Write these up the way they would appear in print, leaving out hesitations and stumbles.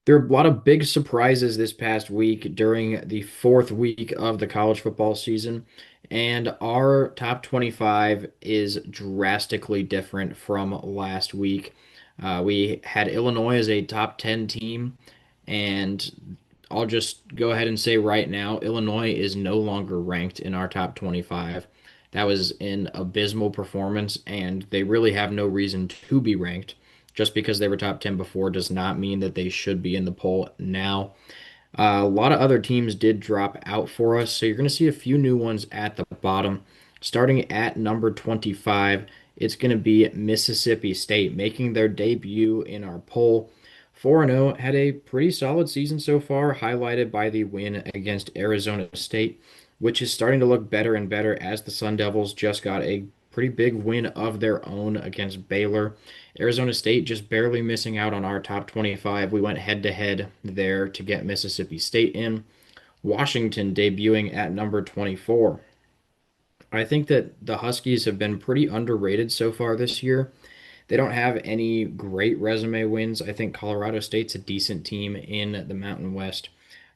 There are a lot of big surprises this past week during the fourth week of the college football season, and our top 25 is drastically different from last week. We had Illinois as a top 10 team, and I'll just go ahead and say right now, Illinois is no longer ranked in our top 25. That was an abysmal performance, and they really have no reason to be ranked. Just because they were top 10 before does not mean that they should be in the poll now. A lot of other teams did drop out for us, so you're going to see a few new ones at the bottom. Starting at number 25, it's going to be Mississippi State making their debut in our poll. 4-0, had a pretty solid season so far, highlighted by the win against Arizona State, which is starting to look better and better as the Sun Devils just got a pretty big win of their own against Baylor. Arizona State just barely missing out on our top 25. We went head to head there to get Mississippi State in. Washington debuting at number 24. I think that the Huskies have been pretty underrated so far this year. They don't have any great resume wins. I think Colorado State's a decent team in the Mountain West.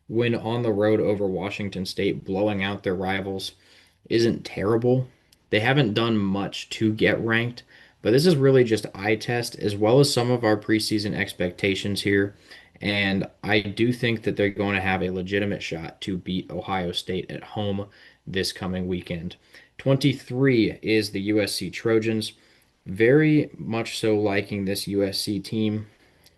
Win on the road over Washington State, blowing out their rivals, isn't terrible. They haven't done much to get ranked, but this is really just eye test as well as some of our preseason expectations here. And I do think that they're going to have a legitimate shot to beat Ohio State at home this coming weekend. 23 is the USC Trojans. Very much so liking this USC team.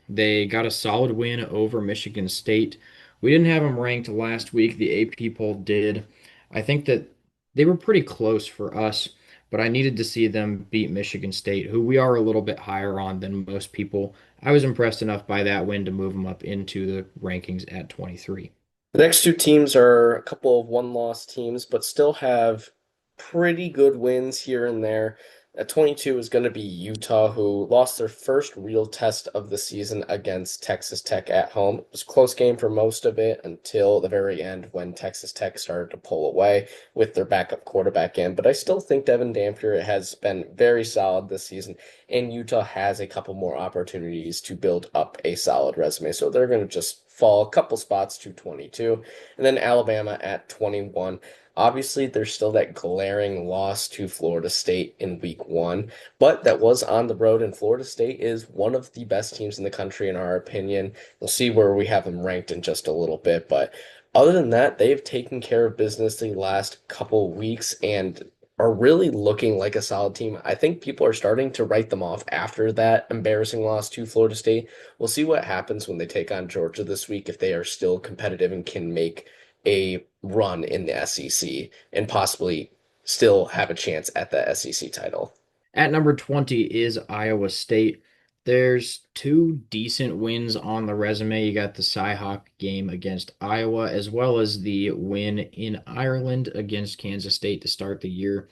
They got a solid win over Michigan State. We didn't have them ranked last week. The AP poll did. I think that they were pretty close for us, but I needed to see them beat Michigan State, who we are a little bit higher on than most people. I was impressed enough by that win to move them up into the rankings at 23. The next two teams are a couple of one-loss teams, but still have pretty good wins here and there. At 22 is going to be Utah, who lost their first real test of the season against Texas Tech at home. It was a close game for most of it until the very end when Texas Tech started to pull away with their backup quarterback in. But I still think Devin Dampier has been very solid this season, and Utah has a couple more opportunities to build up a solid resume. So they're going to just fall a couple spots to 22. And then Alabama at 21. Obviously, there's still that glaring loss to Florida State in week one, but that was on the road, and Florida State is one of the best teams in the country, in our opinion. We'll see where we have them ranked in just a little bit, but other than that, they've taken care of business the last couple weeks and are really looking like a solid team. I think people are starting to write them off after that embarrassing loss to Florida State. We'll see what happens when they take on Georgia this week, if they are still competitive and can make a run in the SEC and possibly still have a chance at the SEC title. At number 20 is Iowa State. There's two decent wins on the resume. You got the Cyhawk game against Iowa, as well as the win in Ireland against Kansas State to start the year.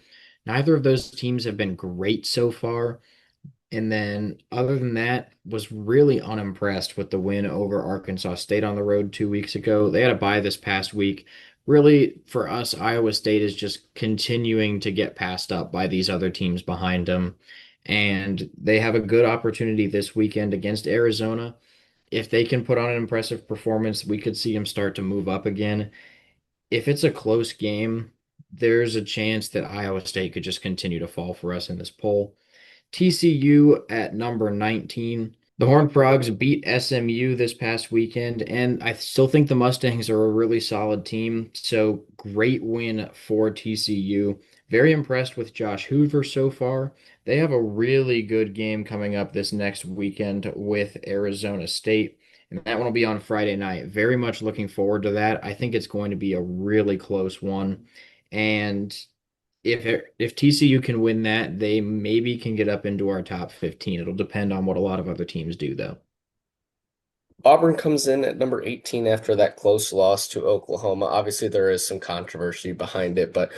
Neither of those teams have been great so far. And then, other than that, was really unimpressed with the win over Arkansas State on the road 2 weeks ago. They had a bye this past week. Really, for us, Iowa State is just continuing to get passed up by these other teams behind them. And they have a good opportunity this weekend against Arizona. If they can put on an impressive performance, we could see them start to move up again. If it's a close game, there's a chance that Iowa State could just continue to fall for us in this poll. TCU at number 19. The Horned Frogs beat SMU this past weekend, and I still think the Mustangs are a really solid team. So great win for TCU. Very impressed with Josh Hoover so far. They have a really good game coming up this next weekend with Arizona State, and that one will be on Friday night. Very much looking forward to that. I think it's going to be a really close one. And if TCU can win that, they maybe can get up into our top 15. It'll depend on what a lot of other teams do, though. Auburn comes in at number 18 after that close loss to Oklahoma. Obviously, there is some controversy behind it, but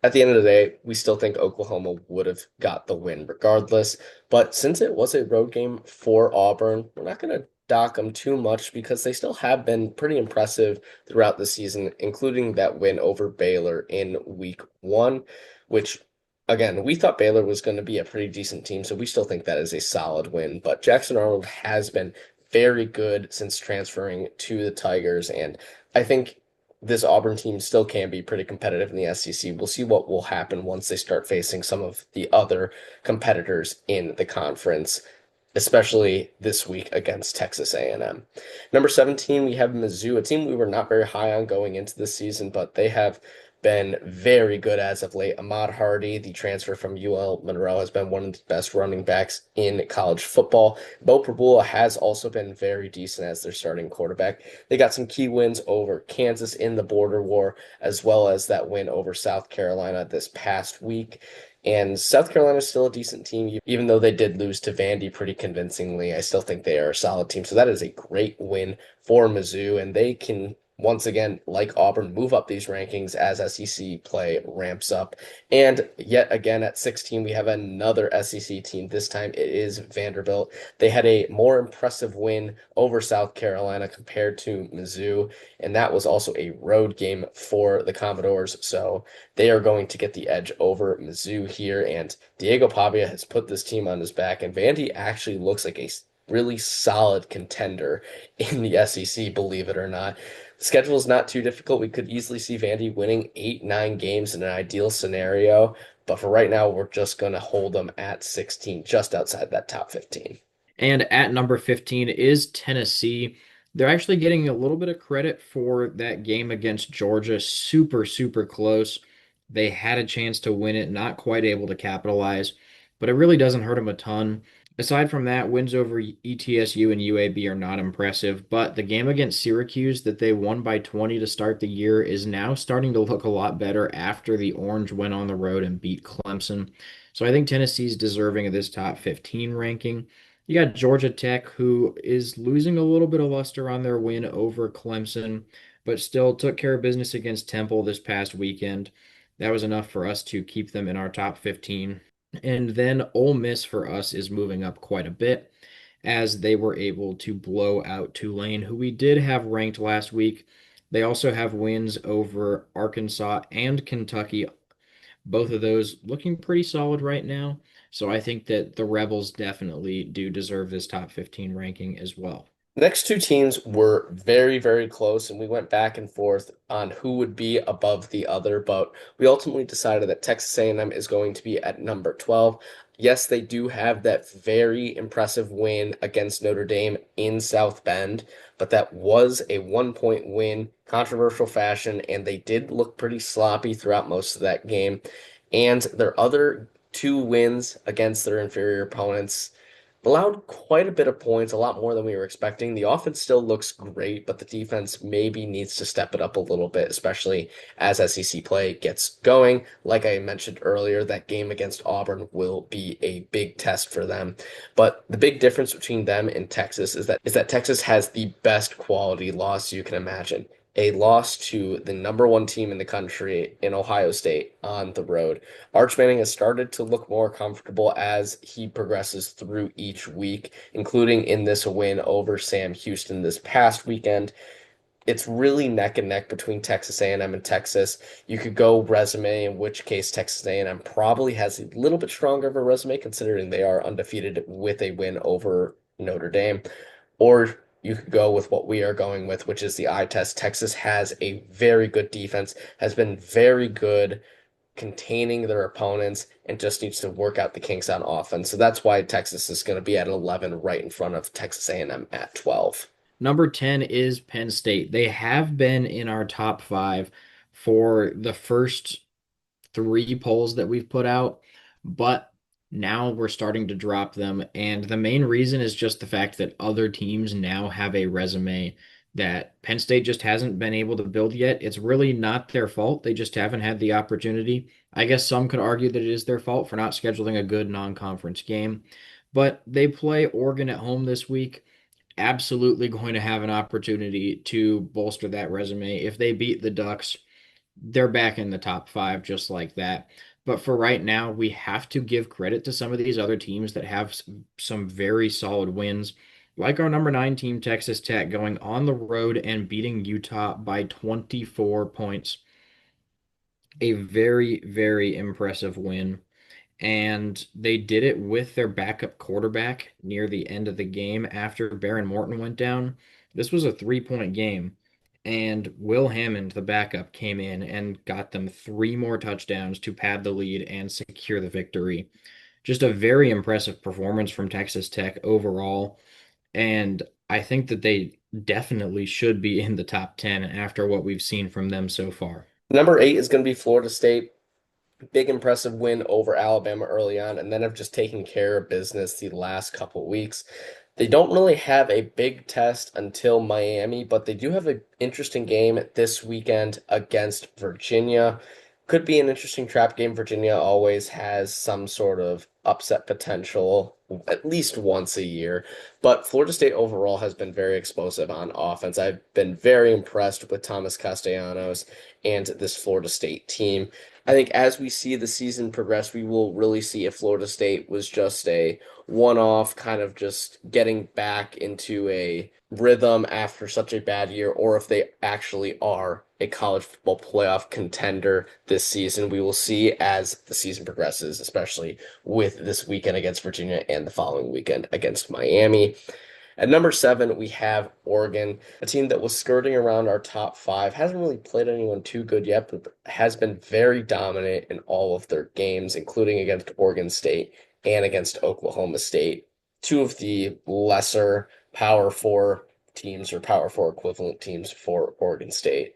at the end of the day, we still think Oklahoma would have got the win regardless. But since it was a road game for Auburn, we're not going to dock them too much because they still have been pretty impressive throughout the season, including that win over Baylor in week one, which again, we thought Baylor was going to be a pretty decent team, so we still think that is a solid win. But Jackson Arnold has been very good since transferring to the Tigers, and I think this Auburn team still can be pretty competitive in the SEC. We'll see what will happen once they start facing some of the other competitors in the conference, especially this week against Texas A&M. Number 17, we have Mizzou, a team we were not very high on going into this season, but they have been very good as of late. Ahmad Hardy, the transfer from UL Monroe, has been one of the best running backs in college football. Bo Prabula has also been very decent as their starting quarterback. They got some key wins over Kansas in the border war, as well as that win over South Carolina this past week. And South Carolina is still a decent team, even though they did lose to Vandy pretty convincingly. I still think they are a solid team. So that is a great win for Mizzou, and they can once again, like Auburn, move up these rankings as SEC play ramps up. And yet again, at 16, we have another SEC team. This time it is Vanderbilt. They had a more impressive win over South Carolina compared to Mizzou, and that was also a road game for the Commodores. So they are going to get the edge over Mizzou here. And Diego Pavia has put this team on his back, and Vandy actually looks like a really solid contender in the SEC, believe it or not. The schedule is not too difficult. We could easily see Vandy winning 8, 9 games in an ideal scenario. But for right now, we're just going to hold them at 16, just outside that top 15. And at number 15 is Tennessee. They're actually getting a little bit of credit for that game against Georgia. Super, super close. They had a chance to win it, not quite able to capitalize, but it really doesn't hurt them a ton. Aside from that, wins over ETSU and UAB are not impressive, but the game against Syracuse that they won by 20 to start the year is now starting to look a lot better after the Orange went on the road and beat Clemson. So I think Tennessee's deserving of this top 15 ranking. You got Georgia Tech, who is losing a little bit of luster on their win over Clemson, but still took care of business against Temple this past weekend. That was enough for us to keep them in our top 15. And then Ole Miss for us is moving up quite a bit as they were able to blow out Tulane, who we did have ranked last week. They also have wins over Arkansas and Kentucky, both of those looking pretty solid right now. So I think that the Rebels definitely do deserve this top 15 ranking as well. The next two teams were very, very close, and we went back and forth on who would be above the other, but we ultimately decided that Texas A&M is going to be at number 12. Yes, they do have that very impressive win against Notre Dame in South Bend, but that was a 1 point win, controversial fashion, and they did look pretty sloppy throughout most of that game. And their other two wins against their inferior opponents allowed quite a bit of points, a lot more than we were expecting. The offense still looks great, but the defense maybe needs to step it up a little bit, especially as SEC play gets going. Like I mentioned earlier, that game against Auburn will be a big test for them. But the big difference between them and Texas is that Texas has the best quality loss you can imagine. A loss to the number one team in the country in Ohio State on the road. Arch Manning has started to look more comfortable as he progresses through each week, including in this win over Sam Houston this past weekend. It's really neck and neck between Texas A&M and Texas. You could go resume, in which case Texas A&M probably has a little bit stronger of a resume considering they are undefeated with a win over Notre Dame. Or you could go with what we are going with, which is the eye test. Texas has a very good defense, has been very good containing their opponents, and just needs to work out the kinks on offense. So that's why Texas is going to be at 11 right in front of Texas A&M at 12. Number 10 is Penn State. They have been in our top five for the first three polls that we've put out, but now we're starting to drop them. And the main reason is just the fact that other teams now have a resume that Penn State just hasn't been able to build yet. It's really not their fault. They just haven't had the opportunity. I guess some could argue that it is their fault for not scheduling a good non-conference game, but they play Oregon at home this week. Absolutely going to have an opportunity to bolster that resume. If they beat the Ducks, they're back in the top five just like that. But for right now, we have to give credit to some of these other teams that have some very solid wins, like our number 9 team, Texas Tech, going on the road and beating Utah by 24 points. A very, very impressive win. And they did it with their backup quarterback near the end of the game after Baron Morton went down. This was a 3-point game, and Will Hammond, the backup, came in and got them three more touchdowns to pad the lead and secure the victory. Just a very impressive performance from Texas Tech overall, and I think that they definitely should be in the top 10 after what we've seen from them so far. Number 8 is going to be Florida State. Big impressive win over Alabama early on, and then have just taken care of business the last couple weeks. They don't really have a big test until Miami, but they do have an interesting game this weekend against Virginia. Could be an interesting trap game. Virginia always has some sort of upset potential at least once a year. But Florida State overall has been very explosive on offense. I've been very impressed with Thomas Castellanos and this Florida State team. I think as we see the season progress, we will really see if Florida State was just a one-off, kind of just getting back into a rhythm after such a bad year, or if they actually are a college football playoff contender this season. We will see as the season progresses, especially with this weekend against Virginia and the following weekend against Miami. At number 7, we have Oregon, a team that was skirting around our top 5. Hasn't really played anyone too good yet, but has been very dominant in all of their games, including against Oregon State and against Oklahoma State. Two of the lesser Power 4 teams or Power 4 equivalent teams for Oregon State.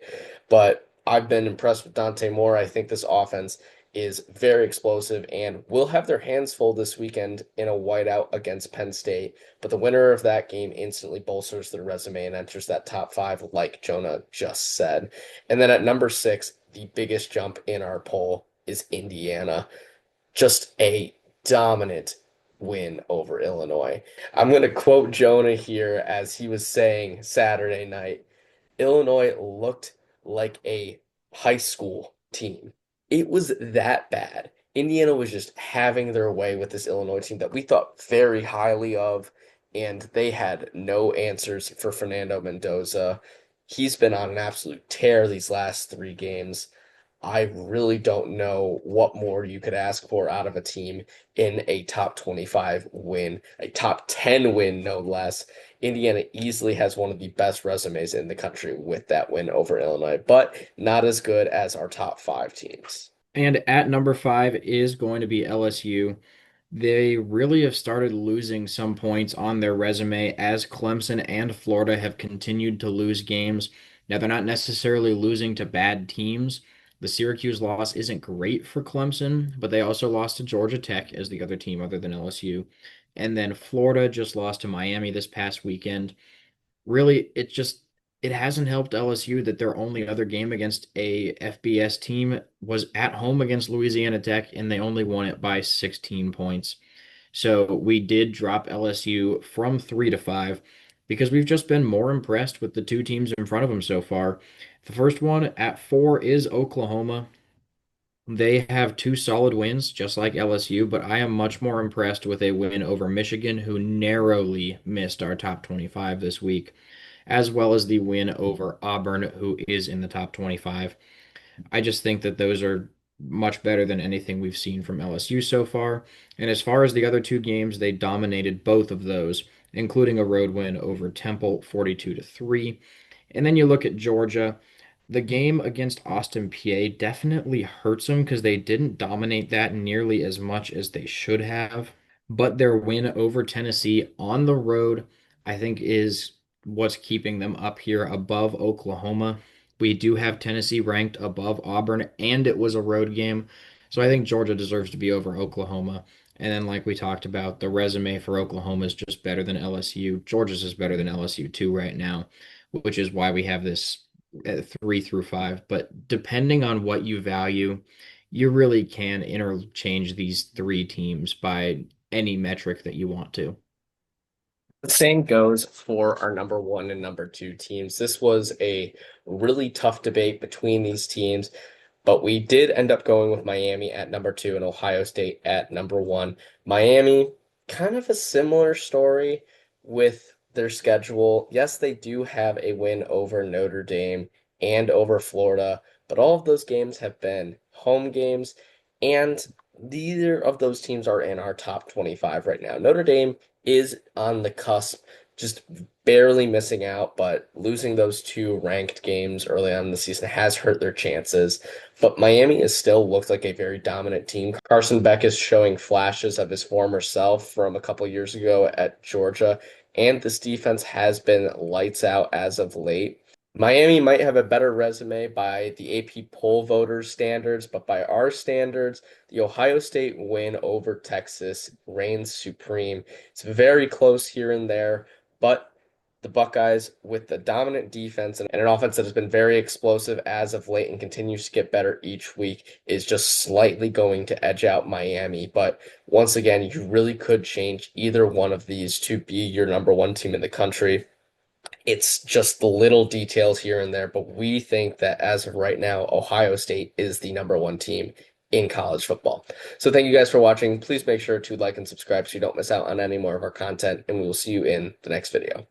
But I've been impressed with Dante Moore. I think this offense is very explosive and will have their hands full this weekend in a whiteout against Penn State. But the winner of that game instantly bolsters their resume and enters that top 5, like Jonah just said. And then at number 6, the biggest jump in our poll is Indiana. Just a dominant win over Illinois. I'm going to quote Jonah here as he was saying Saturday night. Illinois looked like a high school team. It was that bad. Indiana was just having their way with this Illinois team that we thought very highly of, and they had no answers for Fernando Mendoza. He's been on an absolute tear these last 3 games. I really don't know what more you could ask for out of a team in a top 25 win, a top 10 win, no less. Indiana easily has one of the best resumes in the country with that win over Illinois, but not as good as our top 5 teams. And at number 5 is going to be LSU. They really have started losing some points on their resume as Clemson and Florida have continued to lose games. Now, they're not necessarily losing to bad teams. The Syracuse loss isn't great for Clemson, but they also lost to Georgia Tech as the other team other than LSU. And then Florida just lost to Miami this past weekend. Really, it hasn't helped LSU that their only other game against a FBS team was at home against Louisiana Tech, and they only won it by 16 points. So we did drop LSU from 3 to 5 because we've just been more impressed with the two teams in front of them so far. The first one at 4 is Oklahoma. They have two solid wins, just like LSU, but I am much more impressed with a win over Michigan, who narrowly missed our top 25 this week, as well as the win over Auburn, who is in the top 25. I just think that those are much better than anything we've seen from LSU so far. And as far as the other two games, they dominated both of those, including a road win over Temple 42-3. And then you look at Georgia. The game against Austin PA definitely hurts them because they didn't dominate that nearly as much as they should have. But their win over Tennessee on the road, I think, is what's keeping them up here above Oklahoma. We do have Tennessee ranked above Auburn, and it was a road game. So I think Georgia deserves to be over Oklahoma. And then, like we talked about, the resume for Oklahoma is just better than LSU. Georgia's is better than LSU too right now, which is why we have this at 3 through 5. But depending on what you value, you really can interchange these three teams by any metric that you want to. The same goes for our number 1 and number 2 teams. This was a really tough debate between these teams, but we did end up going with Miami at number 2 and Ohio State at number 1. Miami, kind of a similar story with their schedule. Yes, they do have a win over Notre Dame and over Florida, but all of those games have been home games. And neither of those teams are in our top 25 right now. Notre Dame is on the cusp, just barely missing out, but losing those two ranked games early on in the season has hurt their chances. But Miami has still looked like a very dominant team. Carson Beck is showing flashes of his former self from a couple years ago at Georgia, and this defense has been lights out as of late. Miami might have a better resume by the AP poll voters standards, but by our standards, the Ohio State win over Texas reigns supreme. It's very close here and there, but the Buckeyes, with the dominant defense and an offense that has been very explosive as of late and continues to get better each week, is just slightly going to edge out Miami. But once again, you really could change either one of these to be your number one team in the country. It's just the little details here and there, but we think that as of right now, Ohio State is the number one team in college football. So thank you guys for watching. Please make sure to like and subscribe so you don't miss out on any more of our content, and we will see you in the next video.